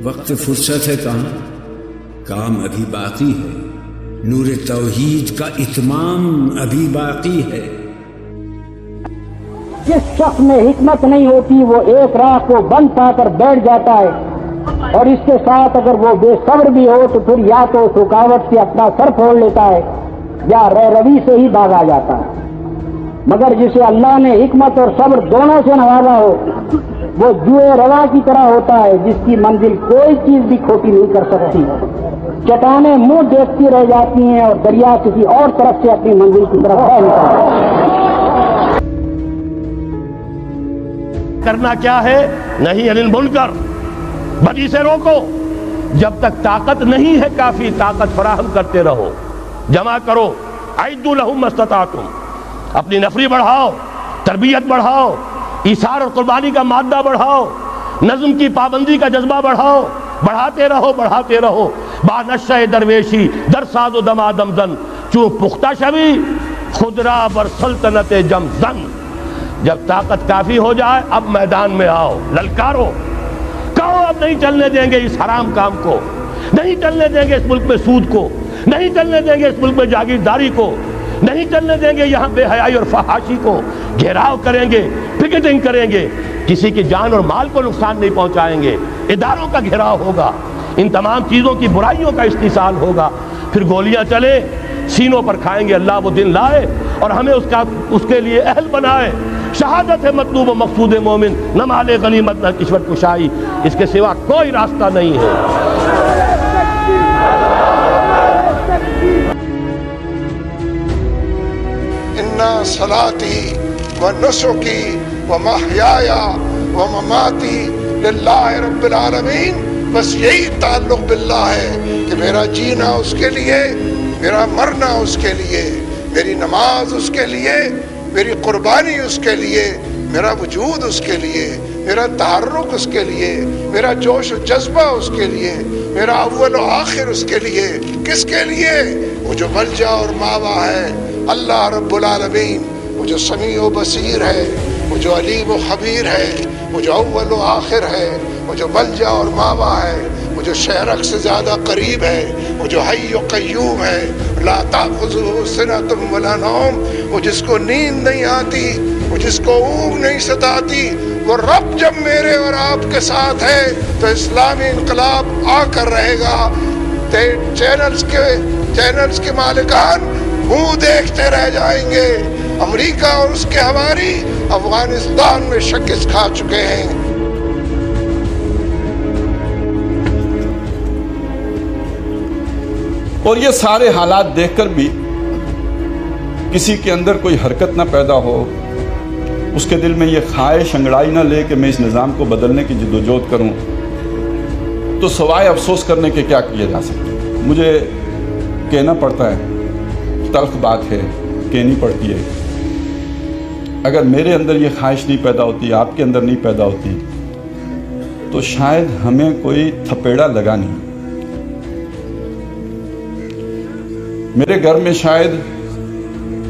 وقت فرصت ہے کہاں، کام ابھی باقی ہے، نور توحید کا اتمام ابھی باقی ہے۔ جس شخص میں حکمت نہیں ہوتی وہ ایک راہ کو بند پا کر بیٹھ جاتا ہے، اور اس کے ساتھ اگر وہ بے صبر بھی ہو تو پھر یا تو اس رکاوٹ سے اپنا سر پھوڑ لیتا ہے یا روی سے ہی باز آ جاتا ہے۔ مگر جسے اللہ نے حکمت اور صبر دونوں سے نوازا ہو وہ جوئے روا کی طرح ہوتا ہے، جس کی منزل کوئی چیز بھی کھوٹی نہیں کر سکتی۔ چٹانیں منہ دیکھتی رہ جاتی ہیں اور دریا کسی اور طرف سے اپنی منزل کی طرف بہ نکلتا ہے۔ کرنا کیا ہے؟ نہیں انل منکر، بدی سے روکو۔ جب تک طاقت نہیں ہے کافی طاقت فراہم کرتے رہو، جمع کرو۔ اعدوا لهم ما استطعتم، اپنی نفری بڑھاؤ، تربیت بڑھاؤ، ایثار اور قربانی کا مادہ بڑھاؤ، نظم کی پابندی کا جذبہ بڑھاؤ، بڑھاتے رہو بڑھاتے رہو۔ با نشہ درویشی در ساز و دمادم زن، چون پختہ شوی خدرا بر سلطنت جم زن۔ جب طاقت کافی ہو جائے اب میدان میں آؤ، للکارو، کہو اب نہیں چلنے دیں گے اس حرام کام کو، نہیں چلنے دیں گے اس ملک میں سود کو، نہیں چلنے دیں گے اس ملک میں جاگیرداری کو، نہیں چلنے دیں گے یہاں بے حیائی اور فحاشی کو۔ گھیراؤ کریں گے، پکیٹنگ کریں گے، کسی کی جان اور مال کو نقصان نہیں پہنچائیں گے، اداروں کا گھیراؤ ہوگا، ان تمام چیزوں کی برائیوں کا استحصال ہوگا، پھر گولیاں چلے سینوں پر کھائیں گے۔ اللہ وہ دن لائے اور ہمیں اس کے لیے اہل بنائے۔ شہادت ہے مطلوب و مقصود مومن، نہ مال غنیمت نہ کشور کشائی، اس کے سوا کوئی راستہ نہیں ہے۔ اِنَّ صَلَاتِي وَنُسُكِي وَمَحْيَايَ وَمَمَاتِي لِلَّهِ رَبِّ الْعَالَمِينَ۔ بس یہی تعلق باللہ ہے کہ میرا جینا اس کے لیے، میرا مرنا اس کے لیے، میری نماز اس کے لیے، میری قربانی اس کے لیے، میرا وجود اس کے لیے، میرا تحرک اس کے لیے، میرا جوش و جذبہ اس کے لیے، میرا اول و آخر اس کے لیے۔ کس کے لیے؟ وہ جو ملجا اور ماوا ہے، اللہ رب العالمین، وہ جو سمیع و بصیر ہے، وہ جو علیم و خبیر ہے، وہ جو اول و آخر ہے، وہ جو ملجا اور ماوا ہے، وہ جو شہرک سے زیادہ قریب ہے، وہ جو حی و قیوم ہے، لا تأخذہ سنۃ ولا نوم، وہ جس کو نیند نہیں آتی، وہ جس کو اونگ نہیں ستاتی۔ وہ رب جب میرے اور آپ کے ساتھ ہے تو اسلامی انقلاب آ کر رہے گا۔ چینلز کے مالکان منہ دیکھتے رہ جائیں گے۔ امریکہ اور اس کے ہماری افغانستان میں شکست کھا چکے ہیں۔ اور یہ سارے حالات دیکھ کر بھی کسی کے اندر کوئی حرکت نہ پیدا ہو، اس کے دل میں یہ خواہش انگڑائی نہ لے کہ میں اس نظام کو بدلنے کی جدوجہد کروں، تو سوائے افسوس کرنے کے کیا کیا جا سکتا؟ مجھے کہنا پڑتا ہے، تلخ بات ہے، کہنی پڑتی ہے۔ اگر میرے اندر یہ خواہش نہیں پیدا ہوتی، آپ کے اندر نہیں پیدا ہوتی، تو شاید ہمیں کوئی تھپیڑا لگا نہیں۔ میرے گھر میں شاید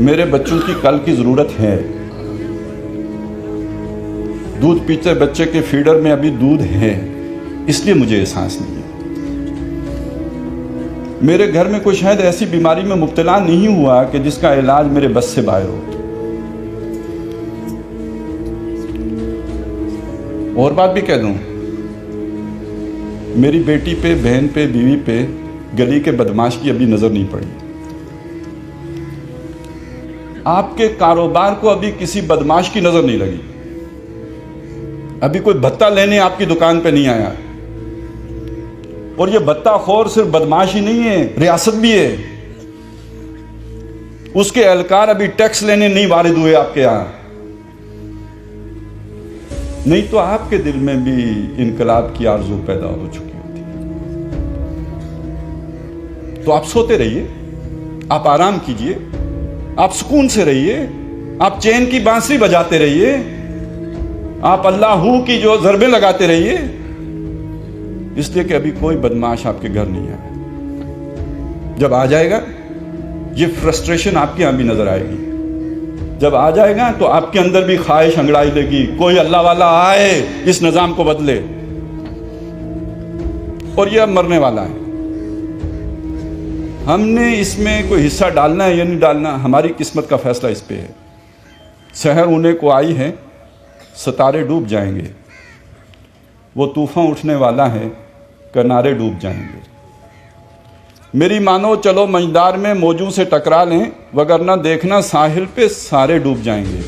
میرے بچوں کی کل کی ضرورت ہے۔ دودھ پیتے بچے کے فیڈر میں ابھی دودھ ہے، اس لیے مجھے احساس نہیں ہے۔ میرے گھر میں کوئی شاید ایسی بیماری میں مبتلا نہیں ہوا کہ جس کا علاج میرے بس سے باہر ہو۔ اور بات بھی کہہ دوں، میری بیٹی پہ، بہن پہ، بیوی پہ گلی کے بدماش کی ابھی نظر نہیں پڑی۔ آپ کے کاروبار کو ابھی کسی بدماش کی نظر نہیں لگی، ابھی کوئی بھتہ لینے آپ کی دکان پہ نہیں آیا۔ اور یہ بھتہ خور صرف بدماش ہی نہیں ہے، ریاست بھی ہے۔ اس کے اہلکار ابھی ٹیکس لینے نہیں وارد ہوئے آپ کے یہاں، نہیں تو آپ کے دل میں بھی انقلاب کی آرزو پیدا ہو چکی ہوتی۔ تو آپ سوتے رہیے، آپ آرام کیجئے، آپ سکون سے رہیے، آپ چین کی بانسری بجاتے رہیے، آپ اللہ ہو کی جو ضربیں لگاتے رہیے، اس لیے کہ ابھی کوئی بدماش آپ کے گھر نہیں آیا۔ جب آ جائے گا یہ فرسٹریشن آپ کے یہاں بھی نظر آئے گی۔ جب آ جائے گا تو آپ کے اندر بھی خواہش انگڑائی لے گی، کوئی اللہ والا آئے اس نظام کو بدلے۔ اور یہ اب مرنے والا ہے. ہم نے اس میں کوئی حصہ ڈالنا ہے یا نہیں ڈالنا، ہماری قسمت کا فیصلہ اس پہ ہے. سحر ہونے کو آئی ہے، ستارے ڈوب جائیں گے، وہ طوفان اٹھنے والا ہے، کنارے ڈوب جائیں گے. میری مانو چلو مجدار میں موجوں سے ٹکرا لیں، وگرنہ دیکھنا ساحل پہ سارے ڈوب جائیں گے.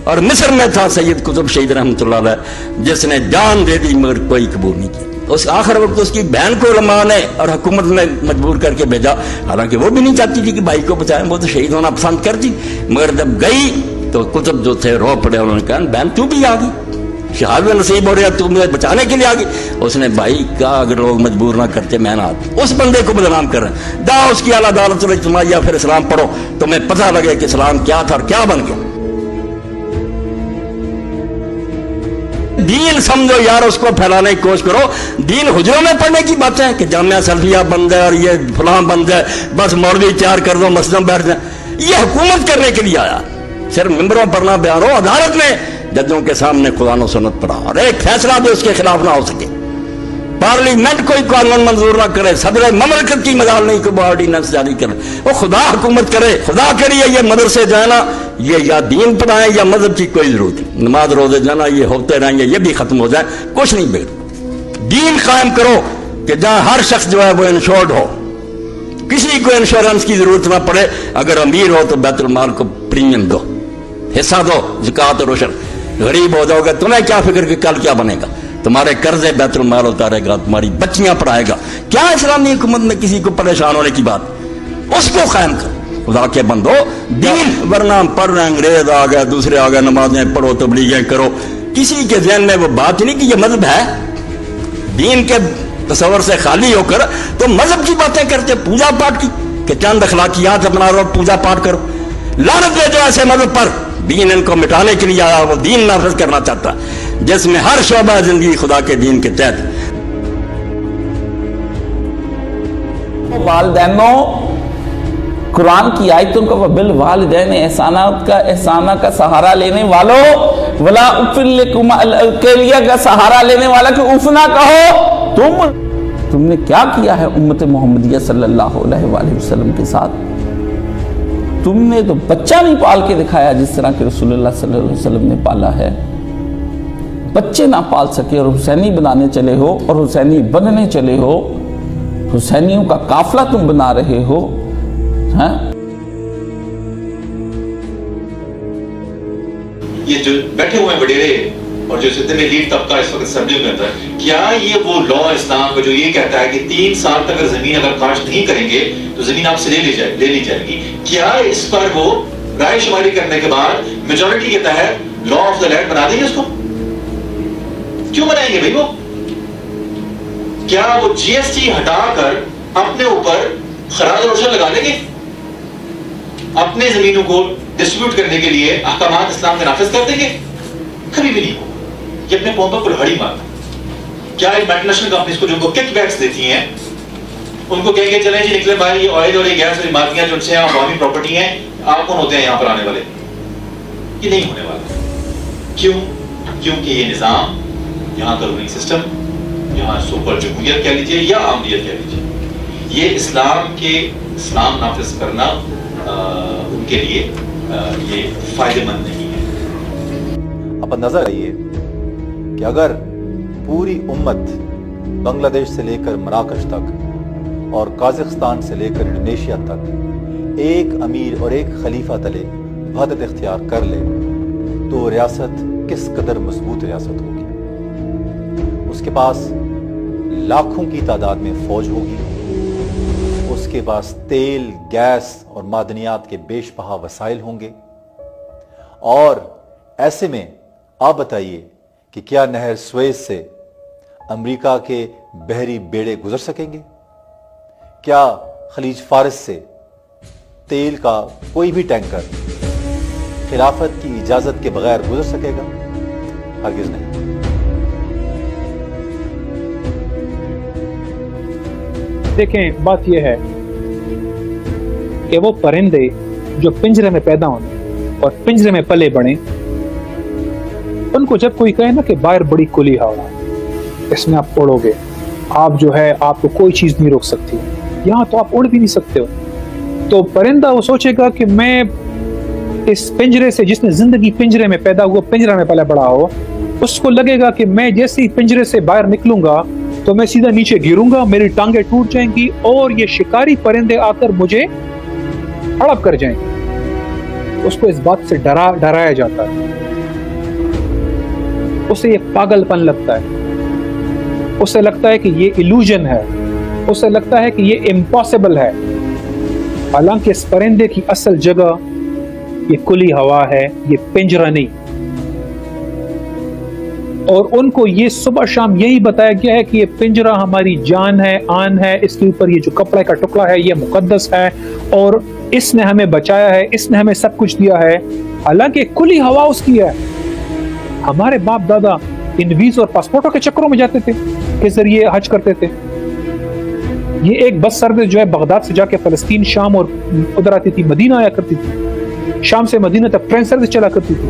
اور مصر میں تھا سید قطب شہید رحمۃ اللہ علیہ، جس نے جان دے دی مگر کوئی قبول نہیں کی. اس آخر وقت اس کی بہن کو علماء نے اور حکومت نے مجبور کر کے بھیجا، حالانکہ وہ بھی نہیں چاہتی تھی کہ بھائی کو بچائیں، وہ تو شہید ہونا پسند کرتی، مگر جب گئی تو قطب جو تھے رو پڑے. انہوں نے کہا بہن تو بھی آ گئی، شہادت نصیب ہو رہا، تو مجھے بچانے کے لیے آ گئی. اس نے بھائی کہا اگر لوگ مجبور نہ کرتے میں نہ آتی. اس بندے کو بدنام کر رہے ہیں، دا اس کی اعلیٰ عدالت الاجتماعیہ پھر اسلام پڑھو تمہیں پتہ لگے کہ اسلام کیا تھا اور کیا بن گیا. دین سمجھو یار، اس کو پھیلانے کی کوشش کرو. دین حجروں میں پڑھنے کی باتیں ہیں کہ جامعہ سلفیہ بند ہے اور یہ فلاں بند ہے، بس مولوی تیار کر دو مسجد میں بیٹھ جائیں. یہ حکومت کرنے کے لیے آیا، صرف ممبروں پر نہ بیان ہو، عدالت میں ججوں کے سامنے قرآن و سنت پڑھا اور ایک فیصلہ بھی اس کے خلاف نہ ہو سکے. پارلیمنٹ کوئی قانون منظور نہ کرے، صدر مملکت کی مجال نہیں کوئی آرڈیننس جاری کرے. وہ خدا حکومت کرے. خدا کے لیے یہ مدرسے جانا، یہ یا دین پڑھائیں یا مذہب کی کوئی ضرورت نہیں. نماز روزے جانا یہ ہوتے رہیں گے، یہ بھی ختم ہو جائے، کچھ نہیں بگڑ. دین قائم کرو کہ جہاں ہر شخص جو ہے وہ انشورڈ ہو، کسی کو انشورنس کی ضرورت نہ پڑے. اگر امیر ہو تو بیت المال کو پریمیم دو، حصہ دو، زکوٰۃ و روشن. غریب ہو جاؤ گے تمہیں کیا فکر کہ کل کیا بنے گا، تمہارے قرضے بیت المال اتارے گا، تمہاری بچیاں پڑھائے گا. کیا اسلامی حکومت میں کسی کو پریشان ہونے کی بات؟ اس کو قائم کرو. خدا کے بندو دین، ورنہ ہم پڑھ رہے ہیں، انگریز آ گئے، دوسرے آ گئے، نمازیں پڑھو، تبلیغیں کرو. کسی کے ذہن میں وہ بات نہیں کہ یہ مذہب ہے. دین کے تصور سے خالی ہو کر تو مذہب کی باتیں کرتے، پوجا پاٹ کی، کہ چند اخلاقیات اپنا رہو، پوجا پاٹ کرو. لعنت دے جو ایسے مذہب پر. دین ان کو مٹانے کے لیے آیا، وہ دین نافذ کرنا چاہتا جس میں ہر شعبہ زندگی خدا کے دین کے تحت. والدینوں، قرآن کی آیتوں کا بالوالدین احسانہ کا سہارا لینے والوں، ولا اف لکم الکیلیہ کا سہارا لینے والا کہ اف نہ کہو. تم نے کیا کیا ہے امت محمدیہ صلی اللہ علیہ وآلہ وسلم کے ساتھ؟ تم نے تو بچہ نہیں پال کے دکھایا جس طرح کہ رسول اللہ صلی اللہ علیہ وسلم نے پالا ہے. بچے نہ پال سکے اور حسینی بنانے چلے ہو اور حسینی بننے چلے ہو. حسینیوں کا قافلہ تم بنا رہے ہو. یہ جو بیٹھے ہوئے وڈیرے اور جو جتنے میں لیڈ طبقہ اس وقت اسمبلی میں ہوتا ہے، کیا یہ وہ لا اسلام کا جو یہ کہتا ہے کہ 3 سال تک اگر زمین اگر کاشت نہیں کریں گے تو زمین آپ سے لے لی جائے گی، کیا اس پر وہ رائے شماری کرنے کے بعد میجورٹی کے تحت لا آف دا لینڈ بنا دیں گے؟ اس کو کیوں بنائیں گے بھائی؟ وہ کیا وہ جی ایس ٹی ہٹا کر اپنے اوپر خراج روشن لگا لیں گے؟ اپنے زمینوں کو ڈسٹریبیوٹ کرنے کے لیے احکامات اسلام کے نافذ کر دیں گے؟ کبھی بھی نہیں. یہ اپنے پاؤں پر کلہڑی مارتا. کیا ایک ملٹی نیشنل کمپنیز کو جو ان کو کک بیکس دیتی ہیں ان کو کہیں گے چلیں جی نکلے بھائی، یہ آئل اور یہ گیس اور عمارتیاں جو سے عوامی پراپرٹی ہیں، آپ کون ہوتے ہیں یہاں پر آنے والے؟ یہ نہیں ہونے والا. کیوں؟ کیونکہ یہ نظام، یہاں کا رولنگ سسٹم، یہاں سپر جمہوریت کہہ لیجیے یا عاملیت کہہ لیجیے، یہ اسلام نافذ کرنا ان کے لیے یہ فائدہ مند نہیں ہے. اب نظر آئیے کہ اگر پوری امت بنگلہ دیش سے لے کر مراکش تک اور قازقستان سے لے کر انڈونیشیا تک ایک امیر اور ایک خلیفہ تلے وحدت اختیار کر لے تو ریاست کس قدر مضبوط ریاست ہوگی. اس کے پاس لاکھوں کی تعداد میں فوج ہوگی، اس کے پاس تیل، گیس اور معدنیات کے بیش بہا وسائل ہوں گے. اور ایسے میں آپ بتائیے کہ کیا نہر سویز سے امریکہ کے بحری بیڑے گزر سکیں گے؟ کیا خلیج فارس سے تیل کا کوئی بھی ٹینکر خلافت کی اجازت کے بغیر گزر سکے گا؟ ہرگز نہیں. دیکھیں، بات یہ ہے کہ وہ پرندے جو پنجرے میں پیدا ہونے اور پنجرے میں پلے بڑھیں، ان کو جب کوئی کہے نا کہ باہر بڑی کھلی ہوا اس میں آپ اڑوگے, آپ جو ہے آپ کو کوئی چیز نہیں روک سکتی. یہاں تو آپ اڑ بھی نہیں سکتے ہو. تو پرندہ وہ سوچے گا کہ میں اس پنجرے سے, جس نے زندگی پنجرے میں پیدا ہوا, پنجرہ میں پہلے بڑا ہو, اس کو لگے گا کہ میں جیسے ہی پنجرے سے باہر نکلوں گا تو میں سیدھا نیچے گروں گا, میری ٹانگیں ٹوٹ جائیں گی اور یہ شکاری پرندے آ کر مجھے ہڑپ کر جائیں گے. اس کو اس بات سے ڈرایا جاتا ہے, اسے یہ پاگل پن لگتا ہے, اسے لگتا ہے کہ یہ ایلوژن ہے, اسے لگتا ہے کہ یہ امپاسبل ہے. حالانکہ اس پرندے کی اصل جگہ یہ کھلی ہوا ہے, یہ پنجرہ نہیں. اور ان کو یہ صبح شام یہی بتایا گیا ہے کہ یہ پنجرہ ہماری جان ہے, آن ہے, اس کے اوپر یہ جو کپڑے کا ٹکڑا ہے یہ مقدس ہے اور اس نے ہمیں بچایا ہے, اس نے ہمیں سب کچھ دیا ہے. حالانکہ کھلی ہوا اس کی ہے. ہمارے باپ دادا ان ویز اور پاسپورٹوں کے چکروں میں جاتے تھے, کے ذریعے حج کرتے تھے. یہ ایک بس سروس جو ہے بغداد سے جا کے فلسطین, شام اور ادھر آتی تھی, مدینہ آیا کرتی تھی, شام سے مدینہ تک ٹرین سروس چلا کرتی تھی.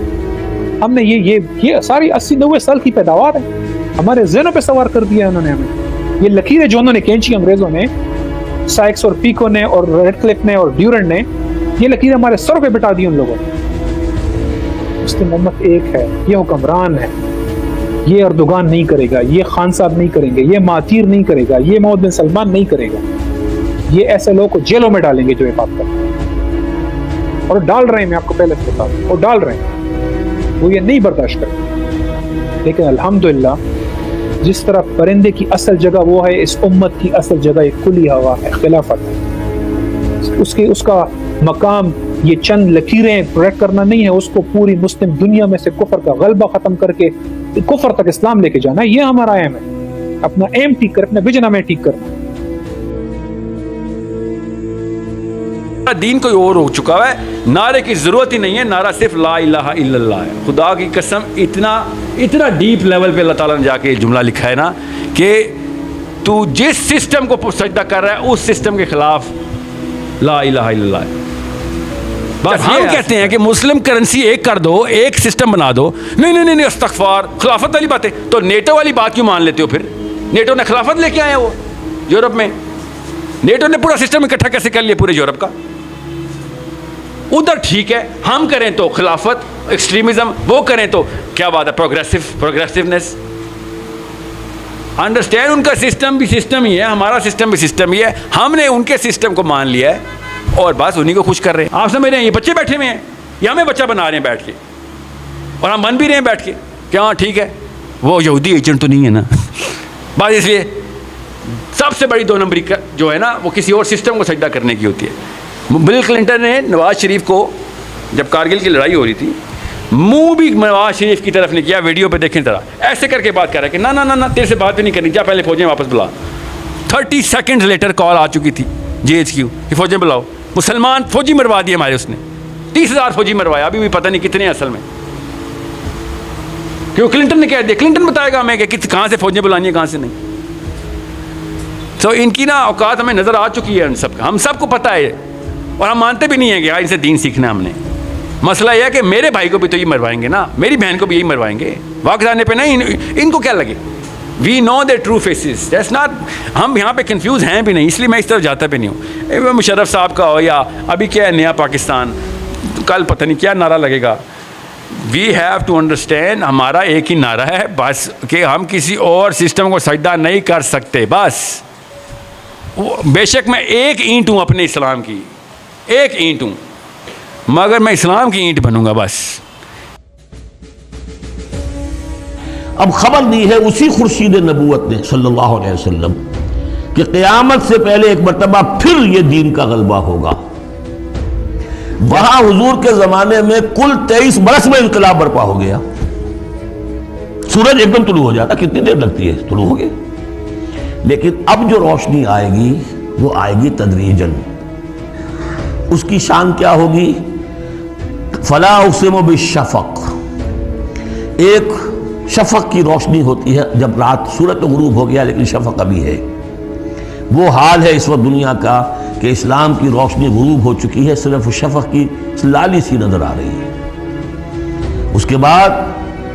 ہم نے یہ ساری 80-90 سال کی پیداوار ہے, ہمارے ذہنوں پہ سوار کر دیا انہوں نے ہمیں. یہ لکیریں جو انہوں نے کھینچی انگریزوں نے, سائکس اور پیکو نے اور ریڈ کلف نے اور ڈیورنٹ نے, یہ لکیریں ہمارے سروں پہ بٹا دی ان لوگوں نے. مسلم امت ایک ہے, یہ حکمران ہے, یہ اردوغان نہیں کرے گا, یہ خان صاحب نہیں کریں گے, یہ ماتیر نہیں کرے گا, یہ محمد بن سلمان نہیں کرے گا. یہ ایسے لوگوں کو جیلوں میں ڈالیں گے جو یہ بات کرتے ہیں, اور ڈال رہے ہیں. میں آپ کو پہلے بتا دوں, اور ڈال رہے ہیں, وہ یہ نہیں برداشت کرتے. لیکن الحمدللہ جس طرح پرندے کی اصل جگہ وہ ہے, اس امت کی اصل جگہ ایک کھلی ہوا ہے, خلافت ہے. اس کا مقام یہ چند لکیریں پروٹیکٹ کرنا نہیں ہے, اس کو پوری مسلم دنیا میں سے کفر کا غلبہ ختم کر کے کفر تک اسلام لے کے جانا ہے. یہ ہمارا ایم ہے, اپنا ایم ٹھیک کر, اپنا ویژن ہمیں ٹھیک کرنا. دین کوئی اور ہو چکا ہے, نعرے کی ضرورت ہی نہیں ہے, نعرہ صرف لا الہ الا اللہ ہے. خدا کی قسم اتنا ڈیپ لیول پہ اللہ تعالیٰ نے جا کے جملہ لکھا ہے نا کہ تو جس سسٹم کو سجدہ کر رہا ہے اس سسٹم کے خلاف لا الہ الا اللہ ہے. بس ہم کہتے ہیں کہ مسلم کرنسی ایک کر دو, ایک سسٹم بنا دو. نہیں استغفار, خلافت والی باتیں. تو نیٹو والی بات کیوں مان لیتے ہو پھر؟ نیٹو نے خلافت لے کے آئے, وہ یورپ میں نیٹو نے پورا سسٹم اکٹھا کیسے کر لیا پورے یورپ کا. ادھر ٹھیک ہے, ہم کریں تو خلافت, ایکسٹریمزم, وہ کریں تو کیا بات ہے, پروگریسونیس. انڈرسٹینڈ, ان کا سسٹم بھی سسٹم ہی ہے, ہمارا سسٹم بھی سسٹم ہی ہے. ہم نے ان کے سسٹم کو مان لیا ہے اور بس انہیں کو خوش کر رہے ہیں. آپ سمجھ رہے ہیں یہ بچے بیٹھے ہوئے ہیں, یہ ہمیں بچہ بنا رہے ہیں بیٹھ کے, اور ہم من بھی رہے ہیں بیٹھ کے کہ ہاں ٹھیک ہے وہ یہودی ایجنٹ تو نہیں ہے نا. بس اس لیے سب سے بڑی 2 نمبری جو ہے نا وہ کسی اور سسٹم کو سجدہ کرنے کی ہوتی ہے. بل کلنٹن نے نواز شریف کو, جب کارگل کی لڑائی ہو رہی تھی, منہ بھی نواز شریف کی طرف نے کیا, ویڈیو پہ دیکھیں ذرا, ایسے کر کے بات کر رہا ہے کہ نہ تیرے سے بات بھی نہیں کرنی, جا پہلے فوجیں واپس بلا. 30 سیکنڈ لیٹر کال آ چکی تھی JHQ کہ فوجیں بلاؤ. مسلمان فوجی مروا دیے ہمارے, اس نے 30,000 فوجی مروایا, ابھی بھی پتہ نہیں کتنے اصل میں, کیوں کلنٹن نے کہہ دیا. کلنٹن بتائے گا ہمیں کہ کہاں سے فوجیں بلانی ہیں کہاں سے نہیں. تو ان کی نا اوقات ہمیں نظر آ چکی ہے, ان سب کا, ہم سب کو پتہ ہے, اور ہم مانتے بھی نہیں ہیں کہ ان سے دین سیکھنا ہم نے. مسئلہ یہ ہے کہ میرے بھائی کو بھی تو یہ مروائیں گے نا, میری بہن کو بھی یہی مروائیں گے, وقت آنے پہ نہیں. ان کو کیا لگے, وی نو دے ٹرو فیسز, دیٹس ناٹ. ہم یہاں پہ کنفیوز ہیں بھی نہیں, اس لیے میں اس طرف جاتا بھی نہیں ہوں. مشرف صاحب کا ہو یا ابھی کیا ہے نیا پاکستان, کل پتہ نہیں کیا نعرہ لگے گا. وی ہیو ٹو انڈرسٹینڈ, ہمارا ایک ہی نعرہ ہے بس, کہ ہم کسی اور سسٹم کو سجدہ نہیں کر سکتے بس. بے شک میں ایک اینٹ ہوں اپنے اسلام کی, ایک اینٹ ہوں, مگر میں اسلام کی اینٹ بنوں گا بس. اب خبر دی ہے اسی خورشید نبوت نے صلی اللہ علیہ وسلم کہ قیامت سے پہلے ایک مرتبہ پھر یہ دین کا غلبہ ہوگا. وہاں حضور کے زمانے میں کل 23 برس میں انقلاب برپا ہو گیا. سورج ایک دم طلوع ہو جاتا, کتنی دیر لگتی ہے, طلوع ہو گیا. لیکن اب جو روشنی آئے گی وہ آئے گی تدریجاً. اس کی شان کیا ہوگی؟ فلا اقسم بالشفق, ایک شفق کی روشنی ہوتی ہے جب رات سورج تو غروب ہو گیا لیکن شفق ابھی ہے. وہ حال ہے اس وقت دنیا کا کہ اسلام کی روشنی غروب ہو چکی ہے, صرف شفق کی لالی سی نظر آ رہی ہے. اس کے بعد